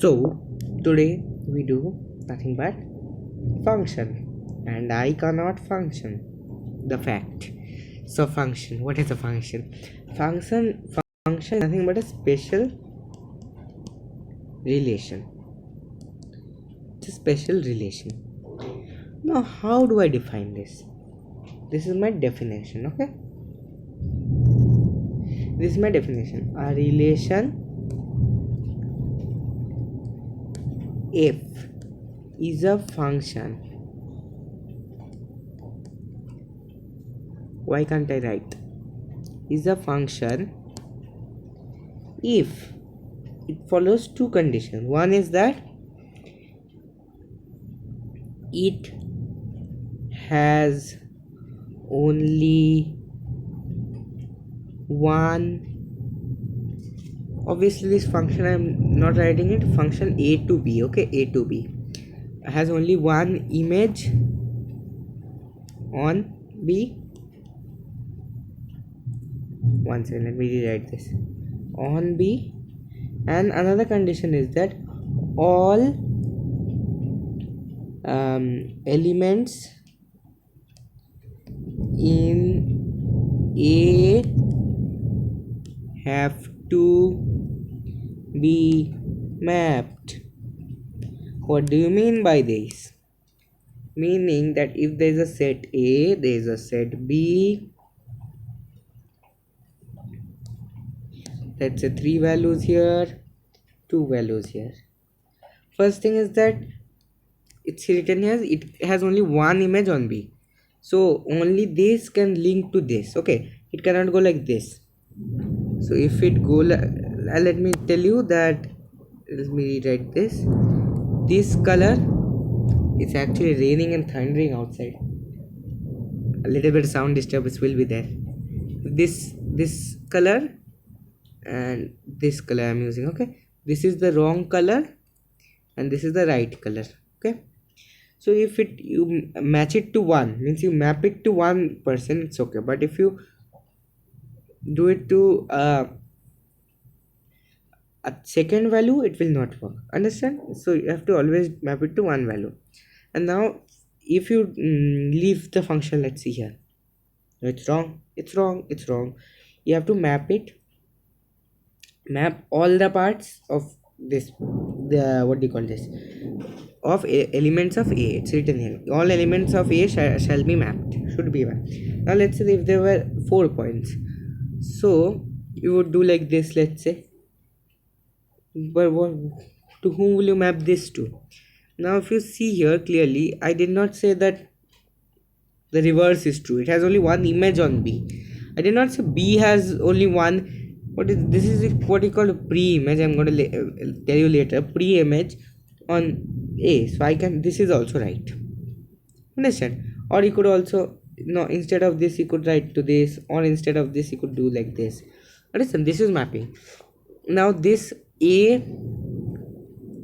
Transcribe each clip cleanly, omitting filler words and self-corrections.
So today we do nothing but function, and I cannot function the fact. So function, what is a function? Function is nothing but a special relation. It's a special relation. Now how do I define this? This is my definition. Okay, this is my definition. A relation f is a function. Why can't I write? Is a function if it follows two conditions. One is that it has only one, obviously this function I'm not writing it, function a to b. Okay, a to b has only one image on b. One second, let me rewrite this. On b, and another condition is that all elements in a have to be mapped. What do you mean by this? Meaning that if there is a set A, there is a set B. Let's say 3 values here, 2 values here. First thing is that it's written here, it has only one image on B. So only this can link to this. Okay, it cannot go like this. So if it go let me tell you that, let me rewrite this. This color, it's actually raining and thundering outside. A little bit of sound disturbance will be there. This color and this color I'm using. Okay, this is the wrong color and this is the right color. Okay, so if you match it to one, means you map it to one person, it's okay. But if you do it to a second value, it will not work. Understand? So you have to always map it to one value. And now if you leave the function, let's see here, it's wrong, it's wrong, it's wrong. You have to map all the parts of this, the what do you call this, of elements of a. It's written here, all elements of a shall be mapped, should be mapped. Now let's say if there were 4 points, so you would do like this, let's say. But to whom will you map this to? Now if you see here clearly, I did not say that the reverse is true. It has only one image on B. I did not say B has only one. This is what you call a pre-image. I'm going to tell you later. Pre-image on A. So I can, this is also right. Understand? Or you could also, no, instead of this you could write to this, or instead of this you could do like this. Understand? This is mapping. Now this A,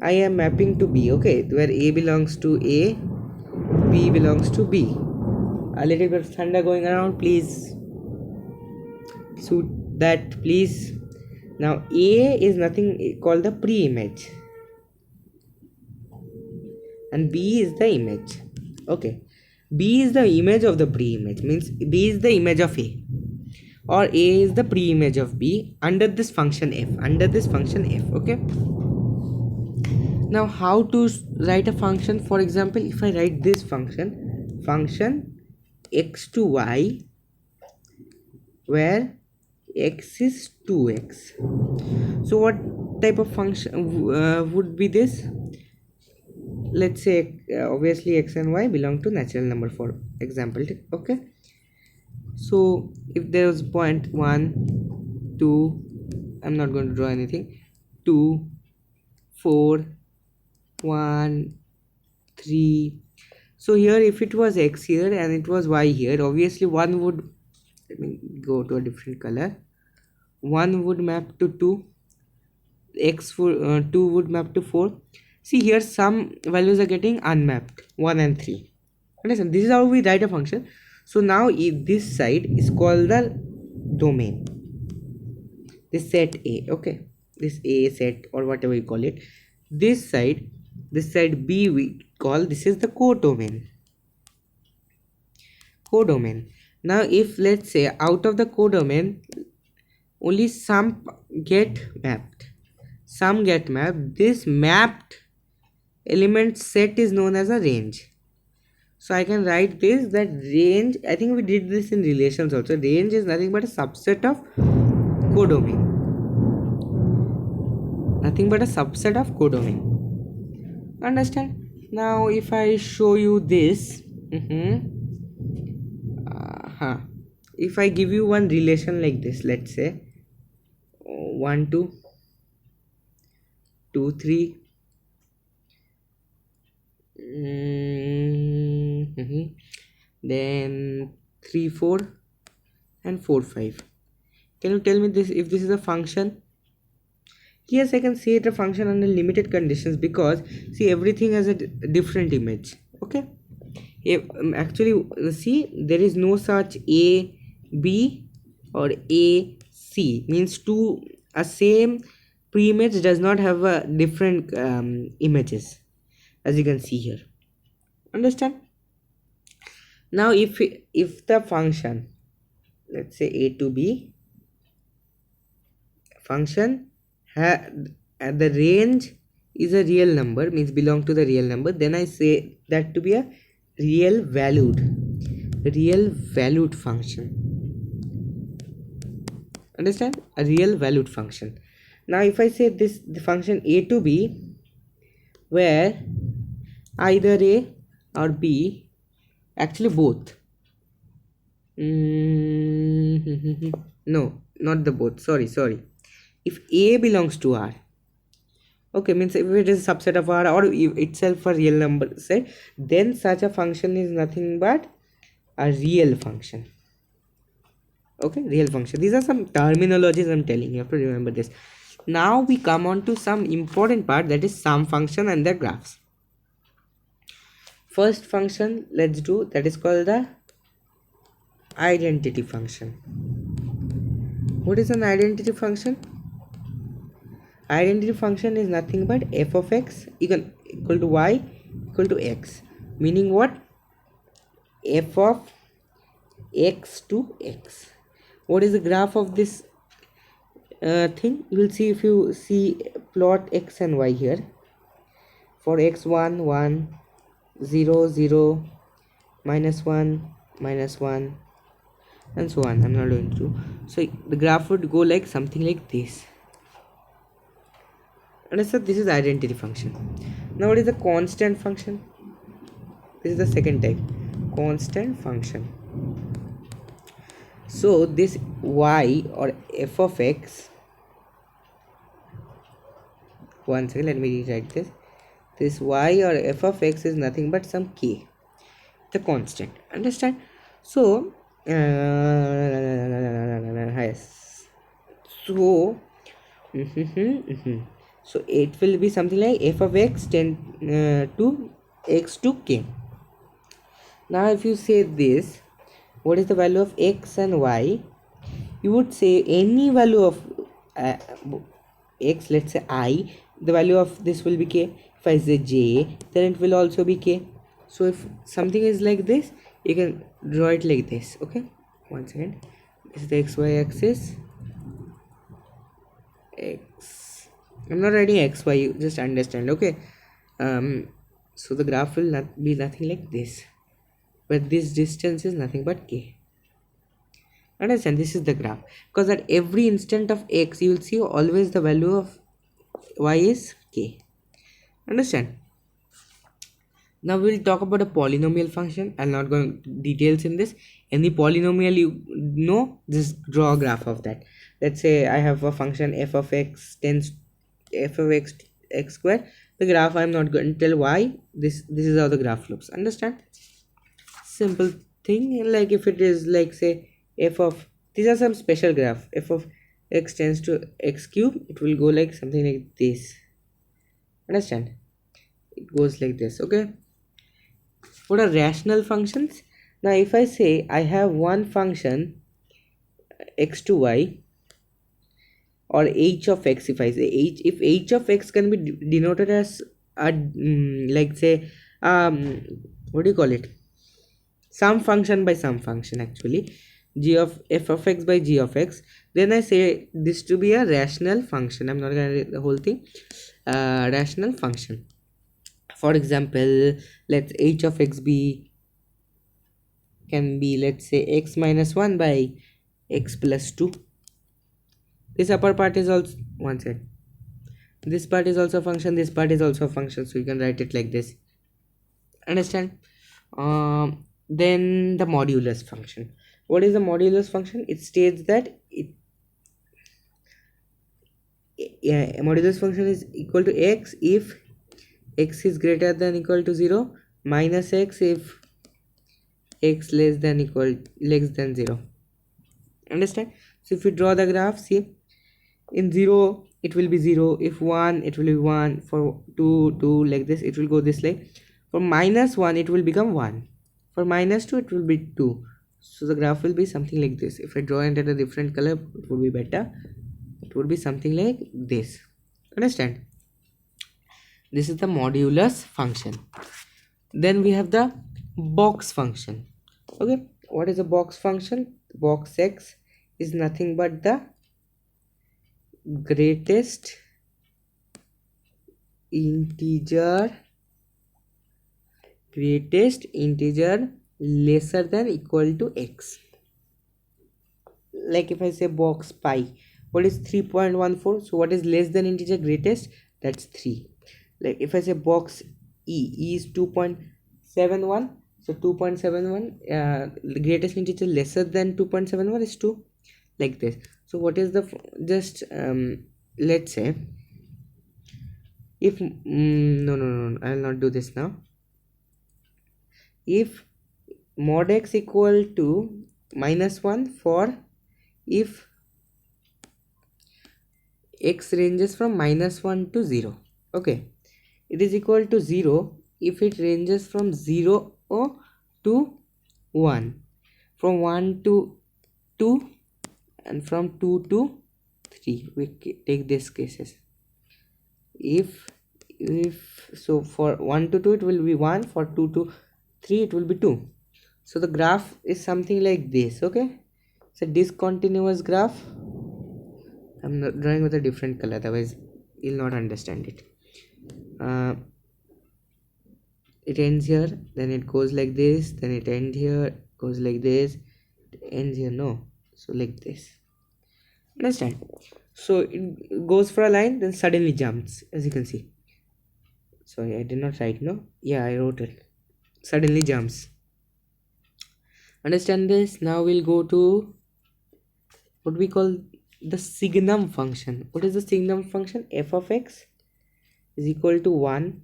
I am mapping to B. Okay, where A belongs to A, B belongs to B. A little bit of thunder going around, please suit that, please. Now A is nothing called the pre-image and B is the image. Okay, B is the image of the pre-image, means B is the image of A, or A is the pre-image of B under this function f, okay. Now how to write a function? For example, if I write this function x to y, where x is 2x. So what type of function would be this? Let's say obviously x and y belong to natural number, for example. Okay, so if there was point 1, 2, I'm not going to draw anything, 2, 4, 1, 3. So here if it was x here and it was y here, obviously one would, let me go to a different color, 1 would map to 2, x for 2 would map to 4. See here some values are getting unmapped, 1 and 3. Understand? This is how we write a function. So now this side is called the domain, this set A. Okay, this A set or whatever you call it, this side B we call this is the codomain. Now if let's say out of the codomain only some get mapped, this mapped element set is known as a range. So I can write this, that range, I think we did this in relations also, range is nothing but a subset of codomain, understand? Now if I show you this, if I give you one relation like this, let's say 1 2 2 3, then 3 4 and 4 5. Can you tell me this if this is a function? Yes, I can say it a function under limited conditions, because see everything has a different image. Okay, actually see there is no such a b or a c, means a same pre-image does not have a different images, as you can see here, understand? Now if the function, let's say a to b function at the range is a real number, means belong to the real number, then I say that to be a real valued function, understand? A real valued function. Now if I say the function a to b, where either a or b, actually both, no, not the both, sorry, if a belongs to r, okay, means if it is a subset of r or itself a real number set, then such a function is nothing but a real function. Okay, real function. These are some terminologies I'm telling you have to remember this. Now we come on to some important part, that is sum function and their graphs. First function let's do, that is called the identity function. What is an identity function? Identity function is nothing but f of x equal to y equal to x, meaning what? F of x to x. What is the graph of this thing? You will see if you see plot x and y here. For x1 1 0 0 -1 -1 and so on. I'm not going to. So the graph would go like something like this. Understand? This is identity function. Now what is the constant function? This is the second type, constant function. So this y or f of x, one second, let me rewrite this. This y or f of x is nothing but some k, the constant, understand? So yes, so so it will be something like f of x tend to x to k. Now if you say this, what is the value of x and y? You would say any value of x, let's say I, the value of this will be k. If I say j, then it will also be k. So if something is like this, you can draw it like this. Okay, one second. This is the xy axis. X, I'm not writing xy, you just understand. Okay, so the graph will not be nothing like this, but this distance is nothing but k. Understand? This is the graph, because at every instant of x you will see always the value of y is k. Understand? Now we will talk about a polynomial function. I'm not going details in this. Any polynomial you know, just draw a graph of that. Let's say I have a function f of x tends f of x square. The graph I'm not going to tell why. This is how the graph looks. Understand? Simple thing. Like if it is like say f of, these are some special graph, f of x tends to x cube, it will go like something like this. Understand? It goes like this. Okay, what are rational functions? Now if I say I have one function x to y, or h of x. If I say h, if h of x can be denoted as a like say what do you call it, some function by some function, actually g of f of x by g of x, then I say this to be a rational function. I'm not gonna read the whole thing. Rational function. For example, let's h of x be, can be, let's say x minus 1 by x plus 2. This upper part is also one side, this part is also a function, this part is also a function, so you can write it like this. Understand? Then the modulus function. What is the modulus function? It states that a modulus function is equal to x if x is greater than equal to 0, minus x if x less than 0. Understand? So if you draw the graph, see, in 0 it will be 0, if 1 it will be 1, for 2 like this, it will go this way. For minus 1 it will become 1, for minus 2 it will be 2. So the graph will be something like this. If I draw it at a different color, it would be better. It would be something like this. Understand? This is the modulus function. Then we have the box function. Okay, what is a box function? Box x is nothing but the greatest integer lesser than equal to x. Like if I say box pi, what is 3.14? So what is less than integer greatest? That's 3. Like if I say box e is 2.71, so 2.71 greatest integer lesser than 2.71 is 2, like this. So what is the just let's say if no, I will not do this now. If mod x equal to minus 1 for if x ranges from minus 1 to 0, okay, it is equal to 0 if it ranges from 0 to 1, from 1 to 2, and from 2 to 3. We take these cases. If so for 1 to 2 it will be 1, for 2 to 3 it will be 2. So the graph is something like this. Okay, it's a discontinuous graph. I'm not drawing with a different color, otherwise you'll not understand it. It ends here, then it goes like this, then it ends here, goes like this, it ends here, no, so like this. Understand? So it goes for a line, then suddenly jumps, as you can see. Sorry, I did not write, no? Yeah, I wrote it. Suddenly jumps. Understand this? Now we'll go to what we call the signum function. What is the signum function? F of x is equal to 1,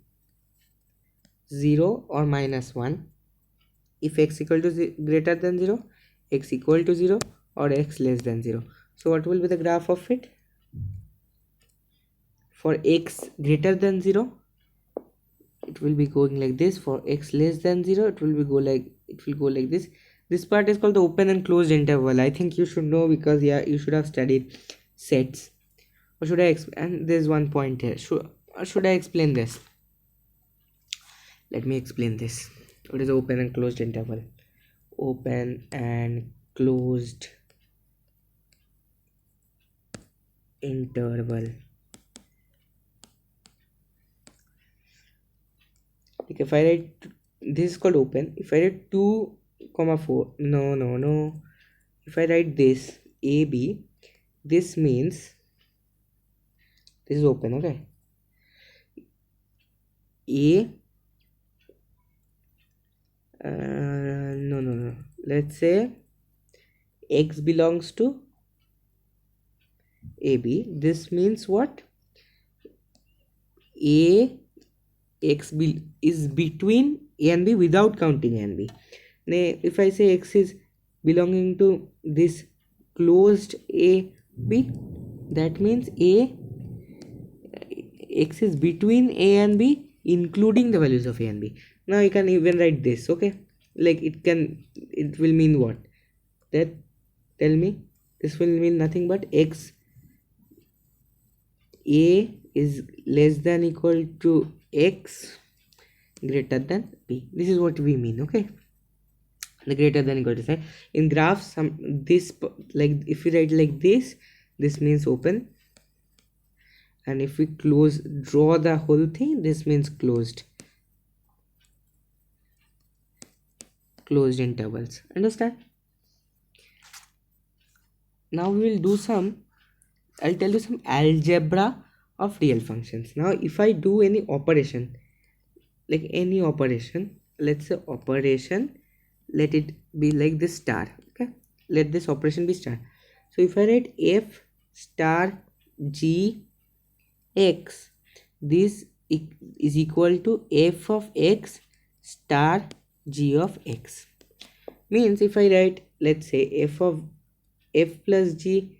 0 or minus 1 if x equal to greater than 0, x equal to 0 or x less than 0. So what will be the graph of it? For x greater than 0 it will be going like this, for x less than 0 it will go like this. This part is called the open and closed interval. I think you should know, because yeah, you should have studied sets. Or should I and there's one point here, should I explain this? Let me explain this. What is open and closed interval? Open and closed interval. Like if I write, this is called open. If I write 2, 4, no. If I write this AB, this means this is open, okay? A no. Let's say x belongs to AB. This means what? Is between A and B without counting A and B. Now, if I say x is belonging to this closed A B, that means x is between A and B including the values of A and B. Now you can even write this, okay? Like it will mean what? That tell me. This will mean nothing but x a is less than equal to x greater than b. This is what we mean, okay? The greater than equal to sign. In graphs, like if we write like this means open, and if we draw the whole thing, this means closed intervals. Understand? Now we will do I'll tell you some algebra of real functions. Now if I do any operation, like any operation, let's say operation, let it be like this star, okay? Let this operation be star. So if I write f star g x, this is equal to f of x star g of x. Means if I write, let's say f plus g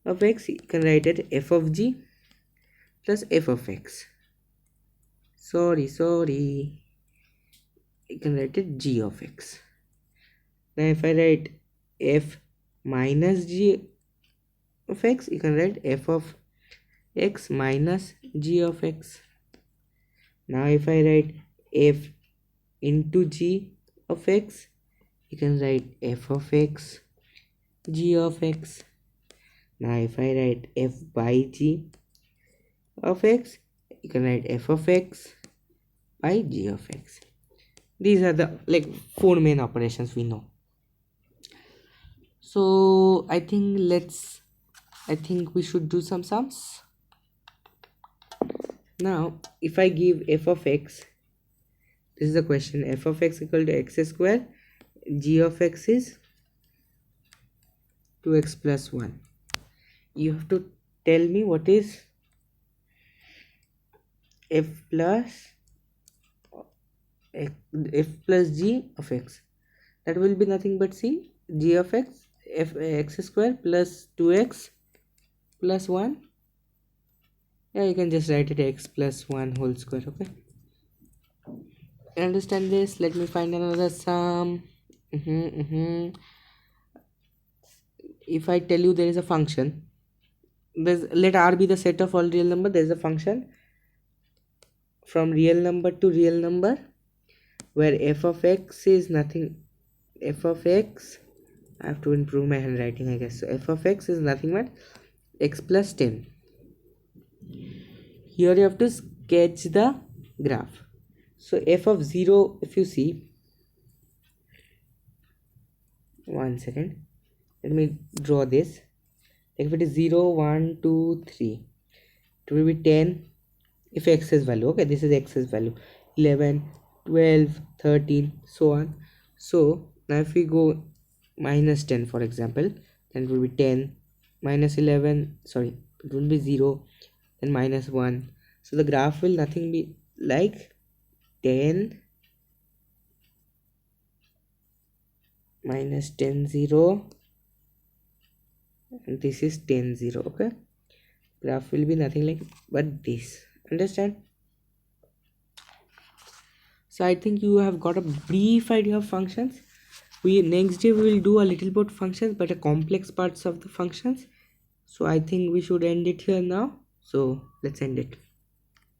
of x, you can write it f of g plus f of x. Sorry, you can write it g of x. Now if I write f minus g of x, you can write f of x minus g of x. Now if I write f into g of x, you can write f of x g of x. Now if I write f by g of x, you can write f of x by g of x. These are the like 4 main operations we know. So I think we should do some sums. Now if I give f of x, this is the question, f of x equal to x square, g of x is 2x plus 1. You have to tell me what is f plus g of x. That will be nothing but c, g of x, x square plus 2x plus 1. Yeah, you can just write it x plus 1 whole square, okay? Understand this? Let me find another sum. If I tell you there is a function, let R be the set of all real number, there is a function from real number to real number where f of x is nothing, f of x, I have to improve my handwriting, I guess. So f of x is nothing but x plus 10. Here you have to sketch the graph. So f of 0, if you see, one second, let me draw this. If it is 0 1 2 3, it will be 10 if x is value, okay? This is x's value, 11 12 13 so on. So now if we go minus 10 for example, then it will be 10 minus 11, sorry, it will be 0, then minus 1. So the graph will nothing be like 10 minus 10 0, and this is 10 0, okay? Graph will be nothing like but this. Understand? So I think you have got a brief idea of functions. Next day we will do a little bit functions, but a complex parts of the functions. So I think we should end it here now. So let's end it.